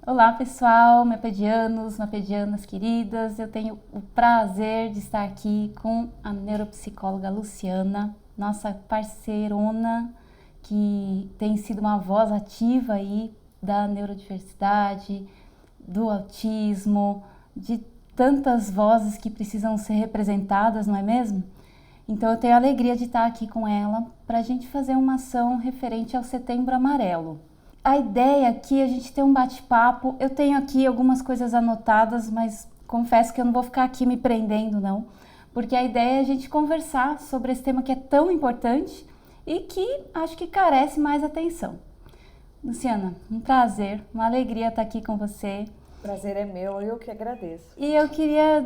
Olá pessoal, mapedianos, mapedianas queridas, eu tenho o prazer de estar aqui com a neuropsicóloga Luciana, nossa parceirona, que tem sido uma voz ativa aí da neurodiversidade, do autismo, de tantas vozes que precisam ser representadas, não é mesmo? Então eu tenho a alegria de estar aqui com ela para a gente fazer uma ação referente ao Setembro Amarelo. A ideia aqui é a gente ter um bate-papo. Eu tenho aqui algumas coisas anotadas, mas confesso que eu não vou ficar aqui me prendendo, não. Porque a ideia é a gente conversar sobre esse tema que é tão importante e que acho que carece mais atenção. Luciana, um prazer, uma alegria estar aqui com você. Prazer é meu, eu que agradeço. E eu queria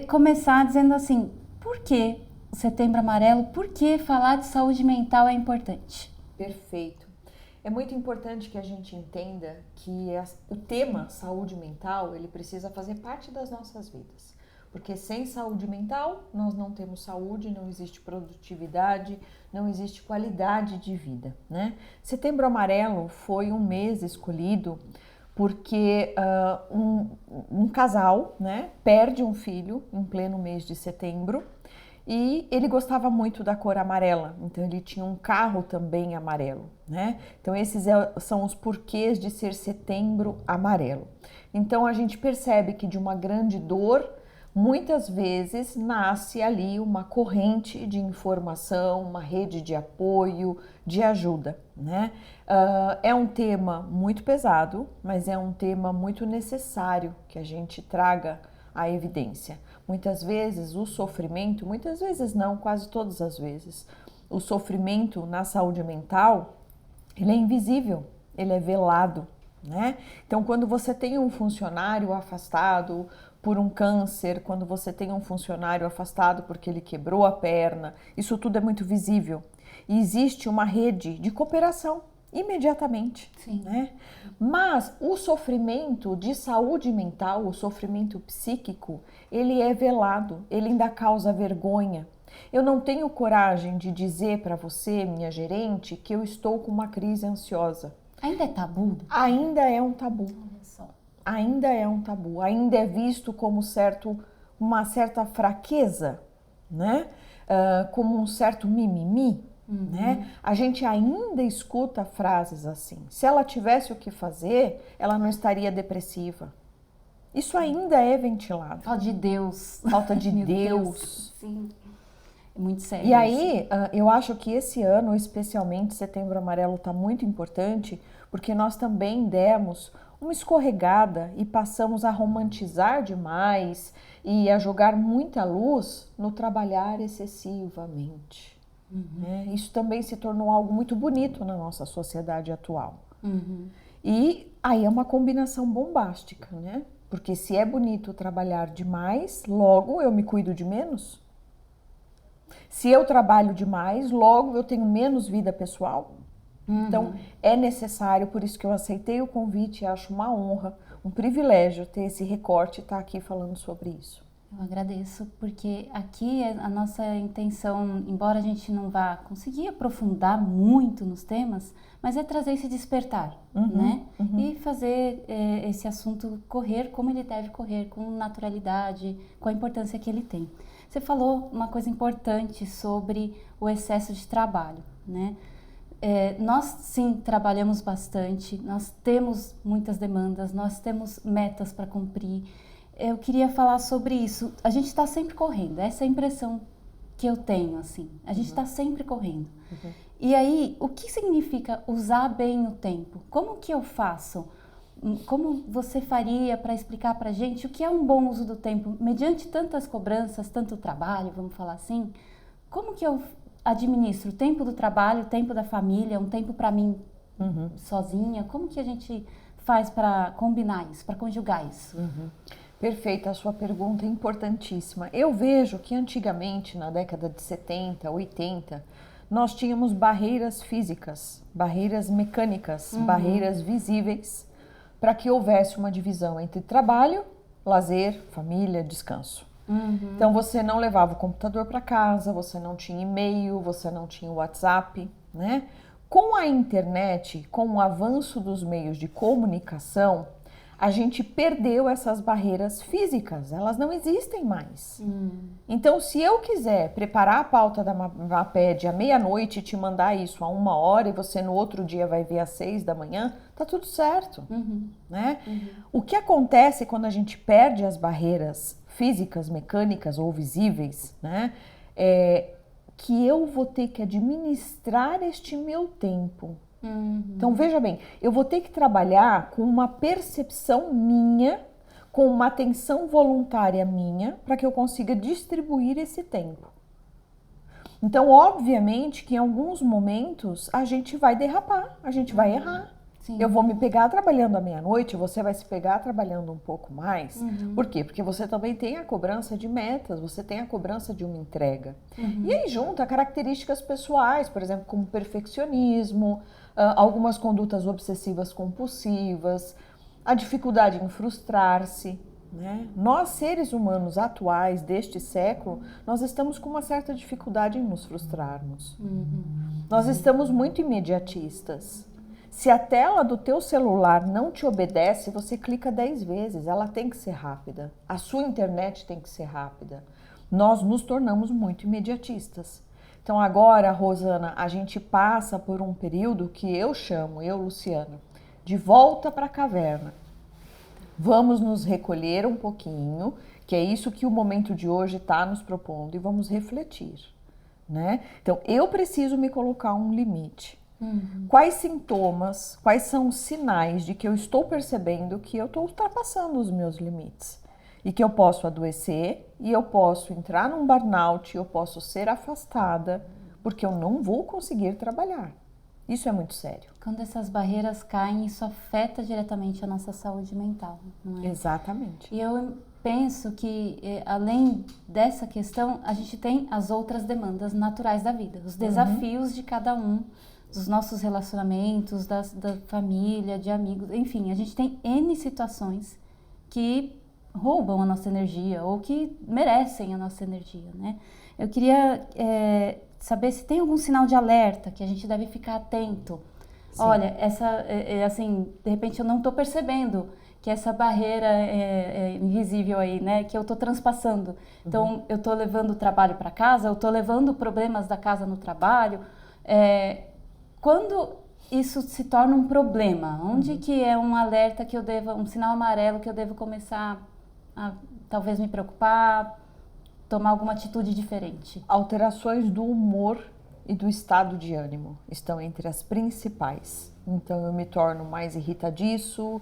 começar dizendo assim, por que o Setembro Amarelo, por que falar de saúde mental é importante? Perfeito. É muito importante que a gente entenda que o tema saúde mental, ele precisa fazer parte das nossas vidas. Porque sem saúde mental, nós não temos saúde, não existe produtividade, não existe qualidade de vida, né? Setembro Amarelo foi um mês escolhido porque um casal, né, perde um filho em pleno mês de setembro. E ele gostava muito da cor amarela, então ele tinha um carro também amarelo, né? Então esses são os porquês de ser Setembro Amarelo. Então a gente percebe que de uma grande dor, muitas vezes nasce ali uma corrente de informação, uma rede de apoio, de ajuda, né? É um tema muito pesado, mas é um tema muito necessário que a gente traga à evidência. Muitas vezes o sofrimento, muitas vezes não, quase todas as vezes, o sofrimento na saúde mental, ele é invisível, ele é velado, né? Então, quando você tem um funcionário afastado por um câncer, quando você tem um funcionário afastado porque ele quebrou a perna, isso tudo é muito visível. E existe uma rede de cooperação imediatamente, Sim. Né? Mas o sofrimento de saúde mental, o sofrimento psíquico, ele é velado, ele ainda causa vergonha. Eu não tenho coragem de dizer para você, minha gerente, que eu estou com uma crise ansiosa. Ainda é tabu? Ainda é um tabu. Olha só. Ainda é um tabu. Ainda é visto como uma certa fraqueza, né? Como um certo mimimi. Né? A gente ainda escuta frases assim. Se ela tivesse o que fazer, ela não estaria depressiva. Isso ainda é ventilado. Falta de Deus. Falta de Meu Deus. Sim. É muito sério. E aí, eu acho que esse ano, especialmente Setembro Amarelo, está muito importante, porque nós também demos uma escorregada e passamos a romantizar demais e a jogar muita luz no trabalhar excessivamente. Né? Isso também se tornou algo muito bonito na nossa sociedade atual. E aí é uma combinação bombástica, né? Porque se é bonito trabalhar demais, logo eu me cuido de menos. Se eu trabalho demais, logo eu tenho menos vida pessoal. Então é necessário, por isso que eu aceitei o convite e acho uma honra, um privilégio ter esse recorte e estar aqui falando sobre isso. Eu agradeço, porque aqui a nossa intenção, embora a gente não vá conseguir aprofundar muito nos temas, mas é trazer esse despertar, né? E fazer esse assunto correr como ele deve correr, com naturalidade, com a importância que ele tem. Você falou uma coisa importante sobre o excesso de trabalho, né? Nós sim trabalhamos bastante, nós temos muitas demandas, nós temos metas para cumprir. Eu queria falar sobre isso. A gente está sempre correndo, essa é a impressão que eu tenho, assim. A gente está sempre correndo. E aí, o que significa usar bem o tempo? Como que eu faço? Como você faria para explicar para a gente o que é um bom uso do tempo? Mediante tantas cobranças, tanto trabalho, vamos falar assim, como que eu administro o tempo do trabalho, o tempo da família, um tempo para mim sozinha? Como que a gente faz para combinar isso, para conjugar isso? Perfeita, a sua pergunta é importantíssima. Eu vejo que antigamente, na década de 70, 80, nós tínhamos barreiras físicas, barreiras mecânicas, barreiras visíveis, para que houvesse uma divisão entre trabalho, lazer, família, descanso. Então você não levava o computador para casa, você não tinha e-mail, você não tinha WhatsApp, né? Com a internet, com o avanço dos meios de comunicação, a gente perdeu essas barreiras físicas, elas não existem mais. Então, se eu quiser preparar a pauta da MAPED à meia-noite e te mandar isso a 1h e você no outro dia vai ver às 6 da manhã, tá tudo certo, né? O que acontece quando a gente perde as barreiras físicas, mecânicas ou visíveis, né? É que eu vou ter que administrar este meu tempo. Então, veja bem, eu vou ter que trabalhar com uma percepção minha, com uma atenção voluntária minha, para que eu consiga distribuir esse tempo. Então, obviamente que em alguns momentos a gente vai derrapar, a gente vai errar. Sim. Eu vou me pegar trabalhando à meia-noite, você vai se pegar trabalhando um pouco mais. Por quê? Porque você também tem a cobrança de metas, você tem a cobrança de uma entrega. E aí junta características pessoais, por exemplo, como perfeccionismo, algumas condutas obsessivas compulsivas, a dificuldade em frustrar-se, né? Nós, seres humanos atuais deste século, nós estamos com uma certa dificuldade em nos frustrarmos. Nós estamos muito imediatistas. Se a tela do teu celular não te obedece, você clica 10 vezes, ela tem que ser rápida. A sua internet tem que ser rápida. Nós nos tornamos muito imediatistas. Então agora, Rosana, a gente passa por um período que eu chamo, Luciana, de volta para a caverna. Vamos nos recolher um pouquinho, que é isso que o momento de hoje está nos propondo, e vamos refletir, né? Então, eu preciso me colocar um limite. Quais sintomas, quais são os sinais de que eu estou percebendo que eu estou ultrapassando os meus limites? E que eu posso adoecer, e eu posso entrar num burnout, eu posso ser afastada, porque eu não vou conseguir trabalhar. Isso é muito sério. Quando essas barreiras caem, isso afeta diretamente a nossa saúde mental, não é? Exatamente. E eu penso que, além dessa questão, a gente tem as outras demandas naturais da vida, os desafios de cada um, dos nossos relacionamentos, da família, de amigos, enfim, a gente tem N situações que roubam a nossa energia ou que merecem a nossa energia, né? Eu queria saber se tem algum sinal de alerta que a gente deve ficar atento. Sim. Olha, assim, de repente eu não estou percebendo que essa barreira é invisível aí, né? Que eu estou transpassando. Então, eu estou levando o trabalho para casa, eu estou levando problemas da casa no trabalho. Quando isso se torna um problema, onde que é um alerta que eu devo, um sinal amarelo que eu devo começar a talvez me preocupar, tomar alguma atitude diferente? Alterações do humor e do estado de ânimo estão entre as principais. Então eu me torno mais irritadiço,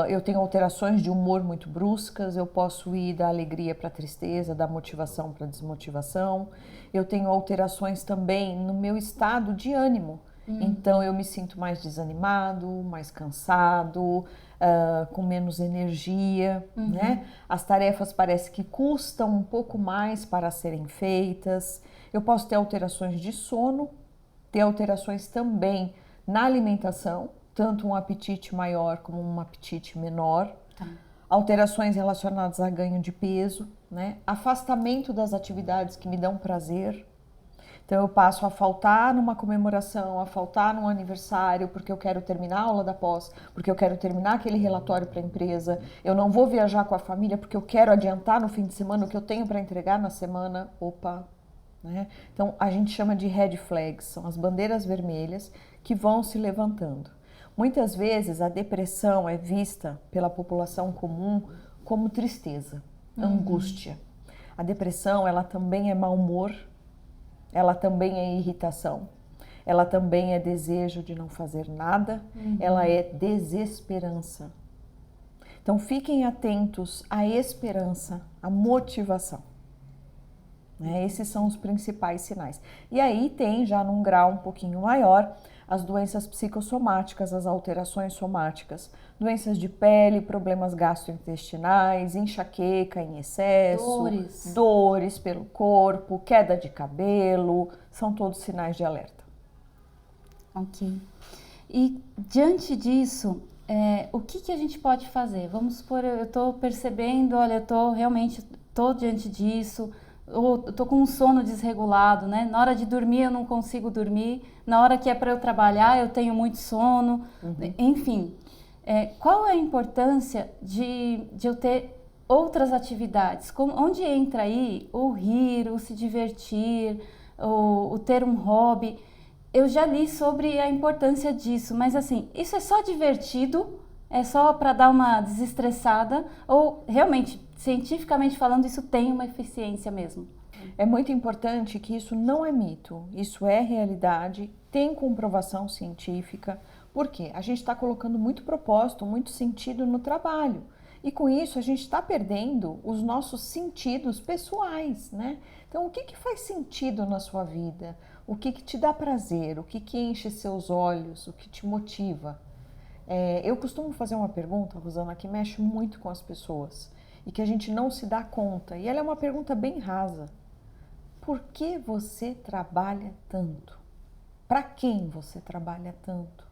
eu tenho alterações de humor muito bruscas, eu posso ir da alegria para a tristeza, da motivação para a desmotivação. Eu tenho alterações também no meu estado de ânimo. Então eu me sinto mais desanimado, mais cansado, com menos energia, né? As tarefas parece que custam um pouco mais para serem feitas. Eu posso ter alterações de sono, ter alterações também na alimentação, tanto um apetite maior como um apetite menor. Tá. Alterações relacionadas a ganho de peso, né? Afastamento das atividades que me dão prazer. Então eu passo a faltar numa comemoração, a faltar num aniversário, porque eu quero terminar a aula da pós, porque eu quero terminar aquele relatório para a empresa. Eu não vou viajar com a família porque eu quero adiantar no fim de semana o que eu tenho para entregar na semana. Opa! Né? Então a gente chama de red flags, são as bandeiras vermelhas que vão se levantando. Muitas vezes a depressão é vista pela população comum como tristeza, angústia. A depressão, ela também é mau humor, ela também é irritação, ela também é desejo de não fazer nada, ela é desesperança. Então fiquem atentos à esperança, à motivação. Esses são os principais sinais. E aí tem já num grau um pouquinho maior as doenças psicossomáticas, as alterações somáticas, doenças de pele, problemas gastrointestinais, enxaqueca em excesso, dores pelo corpo, queda de cabelo, são todos sinais de alerta. Ok. E diante disso, o que a gente pode fazer? Vamos supor, eu estou percebendo, olha, estou diante disso, ou estou com um sono desregulado, né? Na hora de dormir eu não consigo dormir, na hora que é para eu trabalhar eu tenho muito sono, enfim. qual é a importância de eu ter outras atividades? Onde entra aí o rir, o se divertir, o ter um hobby? Eu já li sobre a importância disso, mas assim, isso é só divertido? É só para dar uma desestressada? Ou realmente, cientificamente falando, isso tem uma eficiência mesmo? É muito importante que isso não é mito, isso é realidade, tem comprovação científica. Por quê? A gente está colocando muito propósito, muito sentido no trabalho. E com isso a gente está perdendo os nossos sentidos pessoais, né? Então, o que faz sentido na sua vida? O que te dá prazer? O que enche seus olhos? O que te motiva? Eu costumo fazer uma pergunta, Rosana, que mexe muito com as pessoas e que a gente não se dá conta. E ela é uma pergunta bem rasa. Por que você trabalha tanto? Para quem você trabalha tanto?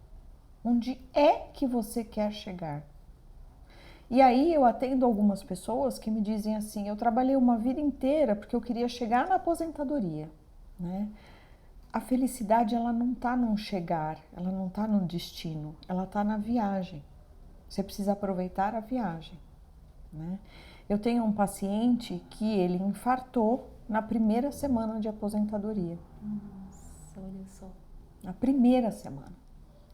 Onde é que você quer chegar? E aí eu atendo algumas pessoas que me dizem assim, eu trabalhei uma vida inteira porque eu queria chegar na aposentadoria, né? A felicidade, ela não está num chegar, ela não está num destino, ela está na viagem. Você precisa aproveitar a viagem, né? Eu tenho um paciente que ele infartou na primeira semana de aposentadoria. Nossa, olha só. Na primeira semana.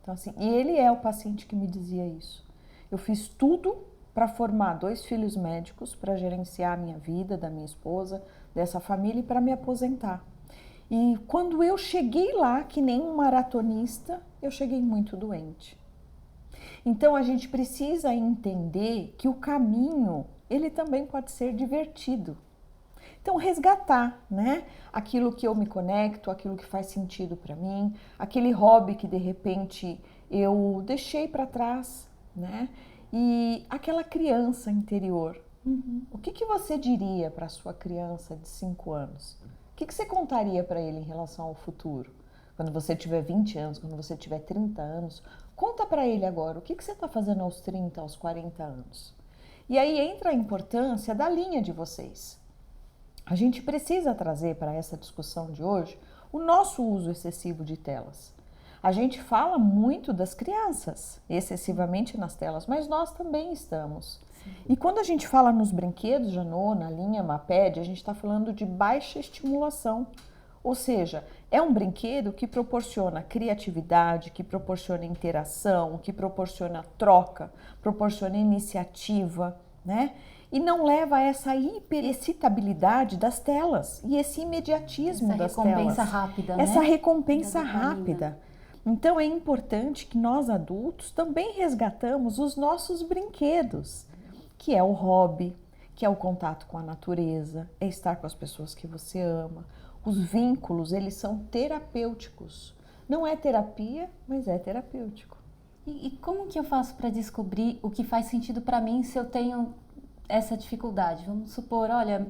Então, assim, e ele é o paciente que me dizia isso. Eu fiz tudo para formar 2 filhos médicos, para gerenciar a minha vida, da minha esposa, dessa família e para me aposentar. E quando eu cheguei lá, que nem um maratonista, eu cheguei muito doente. Então a gente precisa entender que o caminho, ele também pode ser divertido. Então resgatar, né? Aquilo que eu me conecto, aquilo que faz sentido para mim, aquele hobby que de repente eu deixei para trás, né? E aquela criança interior. O que você diria para a sua criança de 5 anos? O que você contaria para ele em relação ao futuro? Quando você tiver 20 anos, quando você tiver 30 anos, conta para ele agora o que você está fazendo aos 30, aos 40 anos. E aí entra a importância da linha de vocês. A gente precisa trazer para essa discussão de hoje o nosso uso excessivo de telas. A gente fala muito das crianças, excessivamente nas telas, mas nós também estamos. E quando a gente fala nos brinquedos, Janô, na linha Maped, a gente está falando de baixa estimulação. Ou seja, é um brinquedo que proporciona criatividade, que proporciona interação, que proporciona troca, proporciona iniciativa, né? E não leva a essa hiperexcitabilidade das telas e esse imediatismo das telas. Essa recompensa rápida, né? Essa recompensa rápida. Então é importante que nós adultos também resgatamos os nossos brinquedos, que é o hobby, que é o contato com a natureza, é estar com as pessoas que você ama. Os vínculos, eles são terapêuticos. Não é terapia, mas é terapêutico. E como que eu faço para descobrir o que faz sentido para mim se eu tenho essa dificuldade? Vamos supor, olha,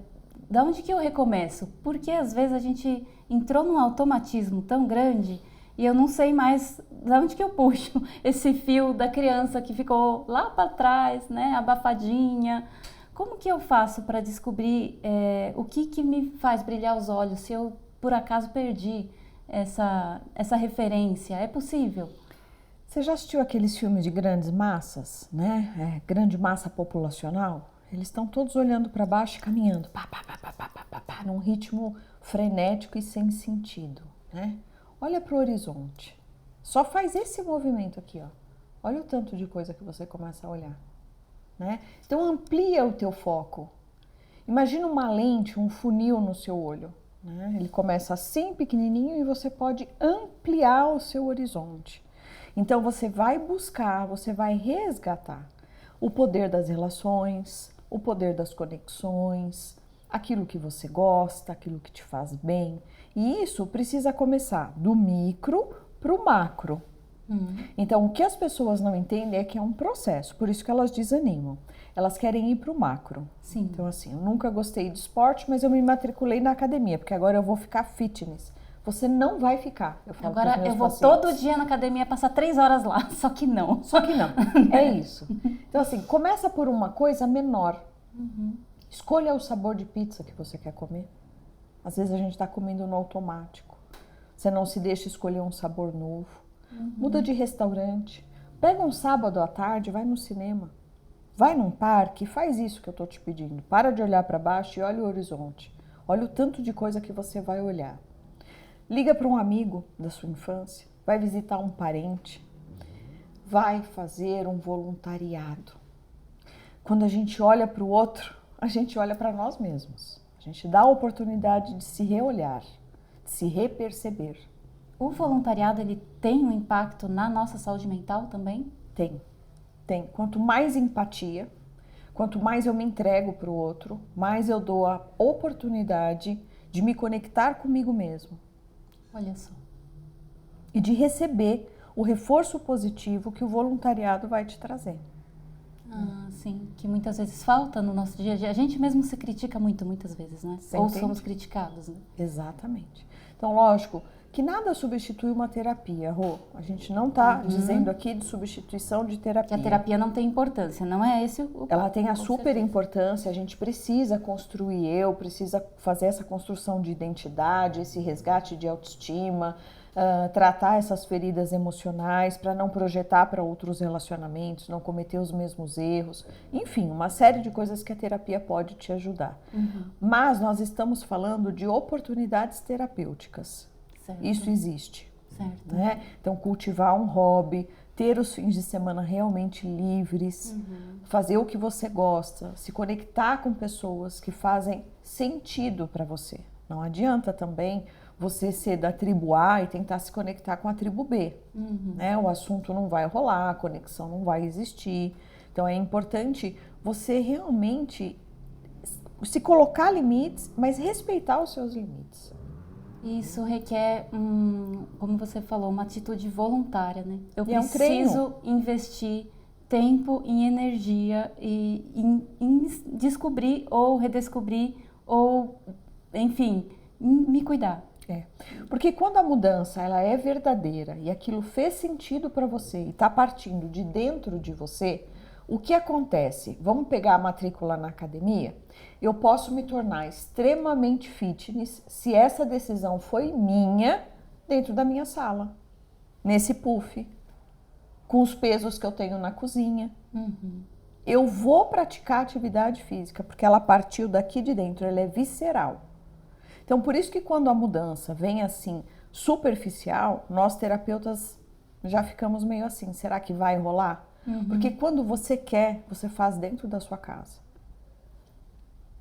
da onde que eu recomeço? Porque às vezes a gente entrou num automatismo tão grande e eu não sei mais de onde que eu puxo esse fio da criança que ficou lá para trás, né, abafadinha. Como que eu faço para descobrir o que me faz brilhar os olhos se eu, por acaso, perdi essa referência? É possível? Você já assistiu aqueles filmes de grandes massas, né? Grande massa populacional? Eles estão todos olhando para baixo e caminhando, pá, pá, pá, pá, pá, pá, pá, pá, num ritmo frenético e sem sentido, né? Olha para o horizonte. Só faz esse movimento aqui, ó. Olha o tanto de coisa que você começa a olhar, né? Então amplia o teu foco. Imagina uma lente, um funil no seu olho, né? Ele começa assim pequenininho e você pode ampliar o seu horizonte. Então você vai buscar, você vai resgatar o poder das relações, o poder das conexões, aquilo que você gosta, aquilo que te faz bem. E isso precisa começar do micro para o macro. Então, o que as pessoas não entendem é que é um processo, por isso que elas desanimam. Elas querem ir para o macro. Sim. Então, assim, eu nunca gostei de esporte, mas eu me matriculei na academia, porque agora eu vou ficar fitness. Você não vai ficar. Eu falo Agora eu vou pacientes. todo dia na academia passar 3 horas lá, só que não. Só que não, é isso. Então, assim, começa por uma coisa menor. Escolha o sabor de pizza que você quer comer. Às vezes a gente está comendo no automático. Você não se deixa escolher um sabor novo. Muda de restaurante, Pega um sábado à tarde, vai no cinema. Vai num parque, faz isso que eu tô te pedindo. Para de olhar para baixo e olha o horizonte. Olha o tanto de coisa que você vai olhar. Liga para um amigo da sua infância, vai visitar um parente, vai fazer um voluntariado. Quando a gente olha para o outro, a gente olha para nós mesmos. A gente dá a oportunidade de se reolhar, de se reperceber. O voluntariado, ele tem um impacto na nossa saúde mental também? Tem. Quanto mais empatia, quanto mais eu me entrego para o outro, mais eu dou a oportunidade de me conectar comigo mesmo. Olha só. E de receber o reforço positivo que o voluntariado vai te trazer. Sim, que muitas vezes falta no nosso dia a dia. A gente mesmo se critica muitas vezes, né? Você Ou entende? somos criticados, né? Exatamente. Então, lógico que nada substitui uma terapia, Rô. A gente não está dizendo aqui de substituição de terapia. Que a terapia não tem importância, não é esse o... Ela tem a super importância, a gente precisa construir precisa fazer essa construção de identidade, esse resgate de autoestima, tratar essas feridas emocionais para não projetar para outros relacionamentos, não cometer os mesmos erros. Enfim, uma série de coisas que a terapia pode te ajudar. Mas nós estamos falando de oportunidades terapêuticas. Certo. Isso existe. Certo. Né? Então, cultivar um hobby, ter os fins de semana realmente livres, fazer o que você gosta, se conectar com pessoas que fazem sentido para você. Não adianta também você ser da tribo A e tentar se conectar com a tribo B. Né? O assunto não vai rolar, a conexão não vai existir. Então, é importante você realmente se colocar limites, mas respeitar os seus limites. Isso requer, como você falou, uma atitude voluntária, né? Eu E preciso investir tempo e energia em descobrir ou redescobrir ou, enfim, me cuidar. Porque quando a mudança ela é verdadeira e aquilo fez sentido para você e está partindo de dentro de você, o que acontece? Vamos pegar a matrícula na academia? Eu posso me tornar extremamente fitness se essa decisão foi minha dentro da minha sala, nesse puff, com os pesos que eu tenho na cozinha. Eu vou praticar atividade física porque ela partiu daqui de dentro, ela é visceral. Então, por isso que quando a mudança vem assim, superficial, nós terapeutas já ficamos meio assim, será que vai rolar? Porque quando você quer, você faz dentro da sua casa.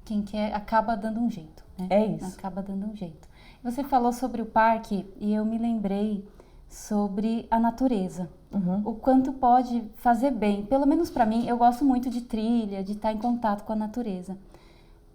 Quem quer acaba dando um jeito, né? É isso. Acaba dando um jeito. Você falou sobre o parque e eu me lembrei sobre a natureza. O quanto pode fazer bem. Pelo menos para mim, eu gosto muito de trilha, de estar em contato com a natureza.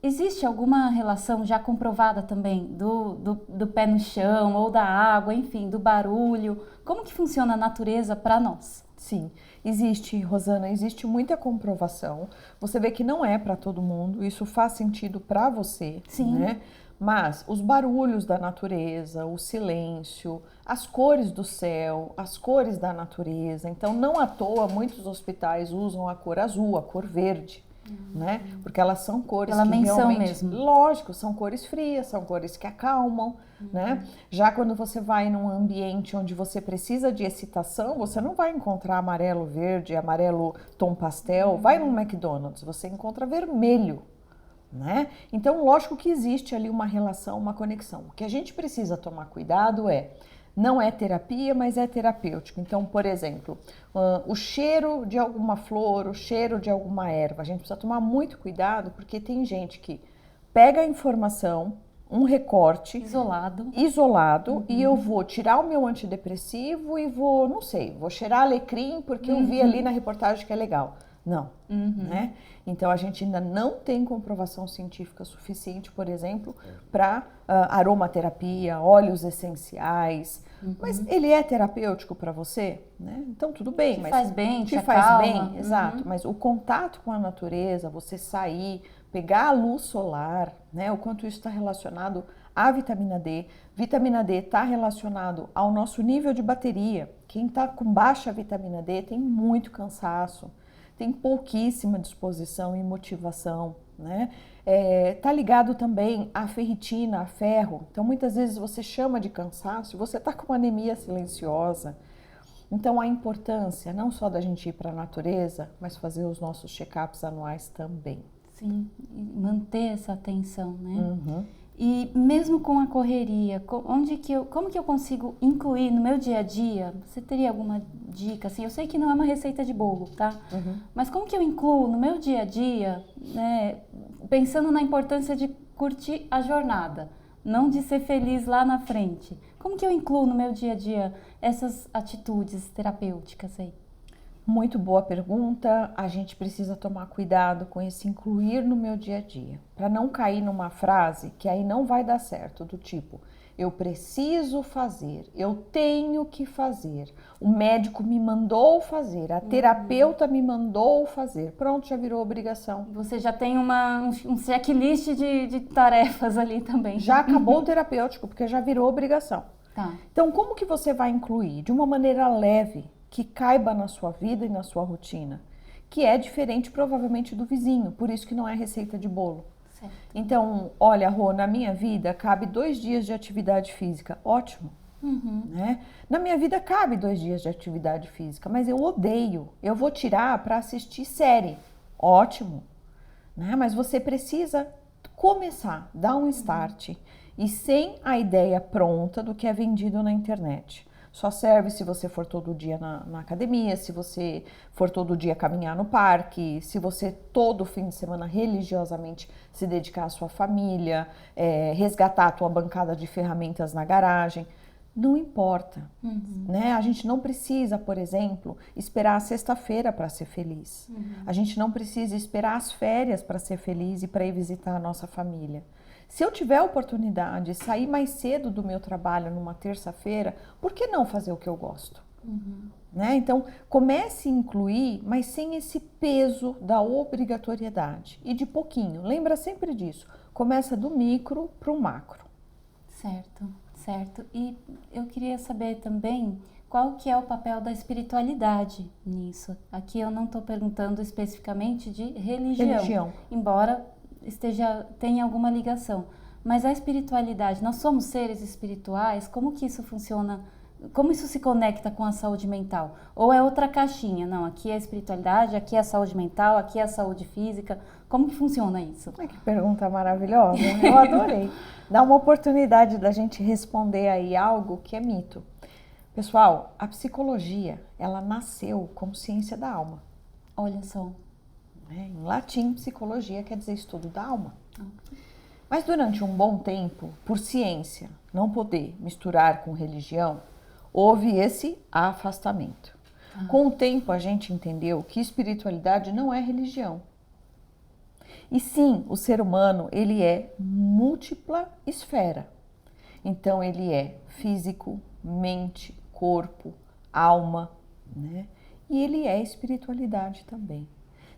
Existe alguma relação já comprovada também do pé no chão ou da água, enfim, do barulho? Como que funciona a natureza para nós? Sim, existe, Rosana, existe muita comprovação. Você vê que não é para todo mundo, isso faz sentido para você, Sim. Né? Mas os barulhos da natureza, o silêncio, as cores do céu, as cores da natureza. Então, não à toa, muitos hospitais usam a cor azul, a cor verde. Né? Porque elas são cores Pela que menção realmente, mesmo. lógico, são cores frias, são cores que acalmam, né? Já quando você vai num ambiente onde você precisa de excitação, você não vai encontrar amarelo, verde, amarelo tom pastel. Vai num McDonald's, você encontra vermelho, né? Então, lógico que existe ali uma relação, uma conexão. O que a gente precisa tomar cuidado não é terapia, mas é terapêutico. Então, por exemplo, o cheiro de alguma flor, o cheiro de alguma erva, a gente precisa tomar muito cuidado, porque tem gente que pega a informação, um recorte isolado e eu vou tirar o meu antidepressivo e vou, não sei, vou cheirar alecrim porque eu vi ali na reportagem que é legal. Não, né? Então a gente ainda não tem comprovação científica suficiente, por exemplo, para aromaterapia, óleos essenciais. Mas ele é terapêutico para você, né? Então tudo bem. Te faz bem, te faz acalma. bem, Exato. Mas o contato com a natureza, você sair, pegar a luz solar, né? O quanto isso está relacionado à vitamina D. Vitamina D está relacionado ao nosso nível de bateria. Quem está com baixa vitamina D tem muito cansaço. Tem pouquíssima disposição e motivação, né? Tá ligado também à ferritina, a ferro. Então, muitas vezes você chama de cansaço e você tá com uma anemia silenciosa. Então, a importância não só da gente ir para a natureza, mas fazer os nossos check-ups anuais também. Sim, e manter essa atenção, né? Uhum. E mesmo com a correria, como que eu consigo incluir no meu dia a dia? Você teria alguma dica? Assim, eu sei que não é uma receita de bolo, tá? Uhum. Mas como que eu incluo no meu dia a dia, né, pensando na importância de curtir a jornada, não de ser feliz lá na frente? Como que eu incluo no meu dia a dia essas atitudes terapêuticas aí? Muito boa pergunta. A gente precisa tomar cuidado com esse incluir no meu dia a dia, para não cair numa frase que aí não vai dar certo, do tipo, eu preciso fazer, eu tenho que fazer, o médico me mandou fazer, a terapeuta me mandou fazer. Pronto, já virou obrigação. Você já tem um checklist de tarefas ali também. Já acabou o terapêutico, porque já virou obrigação. Tá. Então, como que você vai incluir? De uma maneira leve, que caiba na sua vida e na sua rotina, que é diferente provavelmente do vizinho, por isso que não é receita de bolo. Certo. Então, olha, Rô, na minha vida cabe 2 dias de atividade física, ótimo. Né? Na minha vida cabe 2 dias de atividade física, mas eu odeio, eu vou tirar para assistir série, ótimo. Né? Mas você precisa começar, dar um start, e sem a ideia pronta do que é vendido na internet. Só serve se você for todo dia na academia, se você for todo dia caminhar no parque, se você todo fim de semana religiosamente se dedicar à sua família, resgatar a tua bancada de ferramentas na garagem. Não importa, né? A gente não precisa, por exemplo, esperar a sexta-feira para ser feliz. A gente não precisa esperar as férias para ser feliz e para ir visitar a nossa família. Se eu tiver a oportunidade de sair mais cedo do meu trabalho numa terça-feira, por que não fazer o que eu gosto? Né? Então, comece a incluir, mas sem esse peso da obrigatoriedade. E de pouquinho, lembra sempre disso. Começa do micro para o macro. Certo, certo. E eu queria saber também qual que é o papel da espiritualidade nisso. Aqui eu não estou perguntando especificamente de religião. Embora tenha alguma ligação. Mas a espiritualidade, nós somos seres espirituais, como que isso funciona? Como isso se conecta com a saúde mental? Ou é outra caixinha? Não, aqui é a espiritualidade, aqui é a saúde mental, aqui é a saúde física. Como que funciona isso? Que pergunta maravilhosa, eu adorei. Dá uma oportunidade da gente responder aí algo que é mito. Pessoal, a psicologia, ela nasceu como ciência da alma. Olha só. Em latim, psicologia quer dizer estudo da alma. Mas durante um bom tempo, por ciência não poder misturar com religião, houve esse afastamento. Com o tempo, a gente entendeu que espiritualidade não é religião. E sim, o ser humano, ele é múltipla esfera. Então, ele é físico, mente, corpo, alma, né? E ele é espiritualidade também.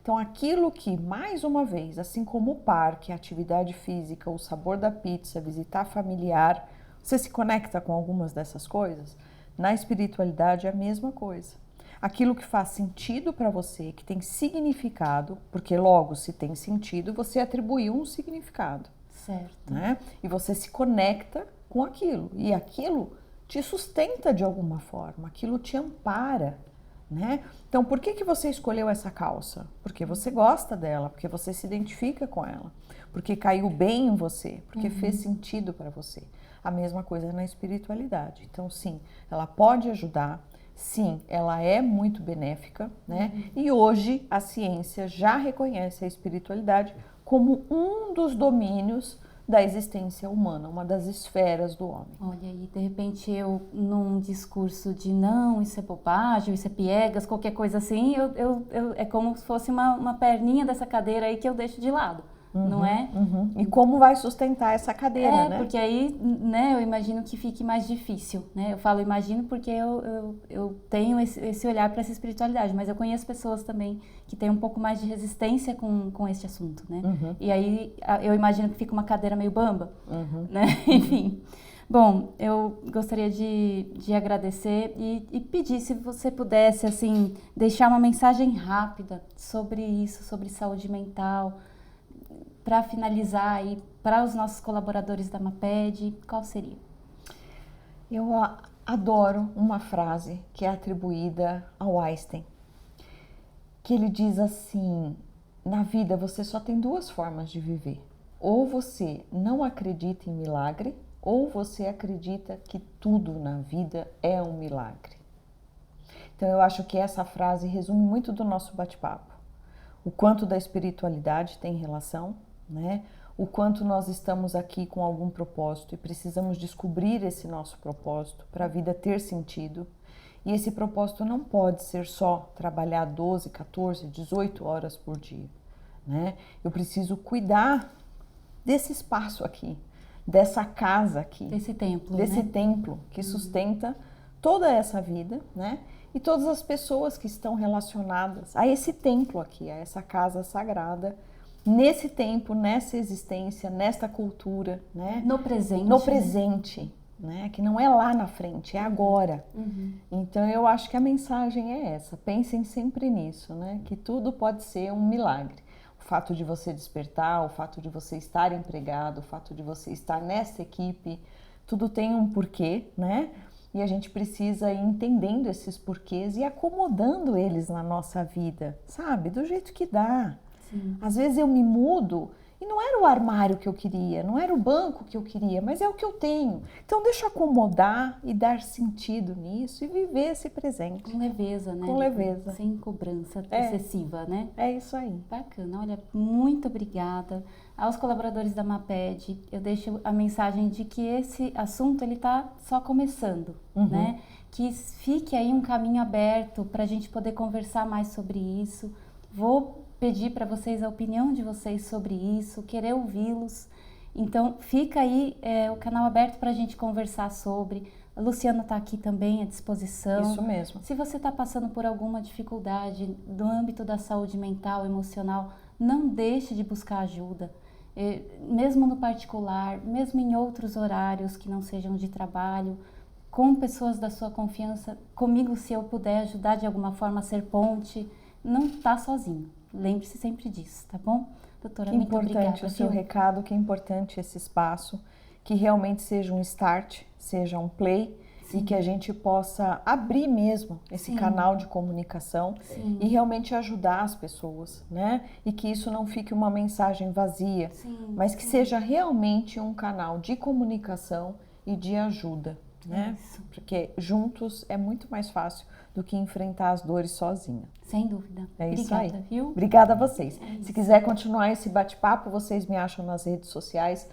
Então, aquilo que, mais uma vez, assim como o parque, a atividade física, o sabor da pizza, visitar familiar, você se conecta com algumas dessas coisas? Na espiritualidade é a mesma coisa. Aquilo que faz sentido para você, que tem significado, porque logo, se tem sentido, você atribuiu um significado. Certo. Né? E você se conecta com aquilo. E aquilo te sustenta de alguma forma, aquilo te ampara. Né? Então, por que você escolheu essa calça? Porque você gosta dela, porque você se identifica com ela, porque caiu bem em você, porque fez sentido para você. A mesma coisa na espiritualidade. Então, sim, ela pode ajudar, sim, ela é muito benéfica, né? E hoje a ciência já reconhece a espiritualidade como um dos domínios da existência humana, uma das esferas do homem. Olha, e de repente eu, num discurso de não, isso é bobagem, isso é piegas, qualquer coisa assim, é como se fosse uma perninha dessa cadeira aí que eu deixo de lado, não é? E como vai sustentar essa cadeira, né? Porque aí, né, eu imagino que fique mais difícil, né? Eu falo imagino porque eu tenho esse olhar para essa espiritualidade, mas eu conheço pessoas também que têm um pouco mais de resistência com esse assunto, né? E aí eu imagino que fica uma cadeira meio bamba, né? Enfim. Bom, eu gostaria de agradecer e pedir se você pudesse, assim, deixar uma mensagem rápida sobre isso, sobre saúde mental, para finalizar aí, para os nossos colaboradores da MAPED, qual seria? adoro uma frase que é atribuída ao Einstein, que ele diz assim: na vida você só tem duas formas de viver. Ou você não acredita em milagre, ou você acredita que tudo na vida é um milagre. Então eu acho que essa frase resume muito do nosso bate-papo. O quanto da espiritualidade tem relação, né? O quanto nós estamos aqui com algum propósito e precisamos descobrir esse nosso propósito para a vida ter sentido. E esse propósito não pode ser só trabalhar 12, 14, 18 horas por dia, né? Eu preciso cuidar desse espaço aqui, dessa casa aqui, desse templo, desse né? templo que sustenta toda essa vida, né? E todas as pessoas que estão relacionadas a esse templo aqui, a essa casa sagrada, nesse tempo, nessa existência, nesta cultura, né? No presente. No presente, né? Que não é lá na frente, é agora. Então eu acho que a mensagem é essa. Pensem sempre nisso, né? Que tudo pode ser um milagre. O fato de você despertar, o fato de você estar empregado, o fato de você estar nessa equipe, tudo tem um porquê, né? E a gente precisa ir entendendo esses porquês e acomodando eles na nossa vida, sabe? Do jeito que dá. Sim. Às vezes eu me mudo e não era o armário que eu queria, não era o banco que eu queria, mas é o que eu tenho. Então deixa eu acomodar e dar sentido nisso e viver esse presente. Com leveza, né? Com leveza. Sem cobrança excessiva, né? É isso aí. Bacana. Olha, muito obrigada. Aos colaboradores da MAPED, eu deixo a mensagem de que esse assunto ele está só começando, né? Que fique aí um caminho aberto para a gente poder conversar mais sobre isso. Vou pedir para vocês a opinião de vocês sobre isso, querer ouvi-los. Então, fica aí o canal aberto para a gente conversar sobre. A Luciana está aqui também à disposição. Isso mesmo. Se você está passando por alguma dificuldade no âmbito da saúde mental, emocional, não deixe de buscar ajuda. Mesmo no particular, mesmo em outros horários que não sejam de trabalho, com pessoas da sua confiança, comigo, se eu puder ajudar de alguma forma a ser ponte, não está sozinho. Lembre-se sempre disso, tá bom? Doutora, que muito obrigada. Que importante o seu recado, que é importante esse espaço, que realmente seja um start, seja um play, sim, e que a gente possa abrir mesmo esse sim, canal de comunicação, sim, e realmente ajudar as pessoas, né? E que isso não fique uma mensagem vazia, sim, mas que sim, seja realmente um canal de comunicação e de ajuda, né? Isso. Porque juntos é muito mais fácil do que enfrentar as dores sozinha. Sem dúvida. É isso Obrigada, aí. Viu? Obrigada a vocês. Se quiser continuar esse bate-papo, vocês me acham nas redes sociais,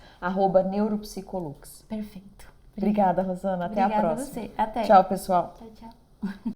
@neuropsicolux. Perfeito. Obrigada, Rosana. Até a próxima. Obrigada a você. Até. Tchau, pessoal. Tchau, tchau.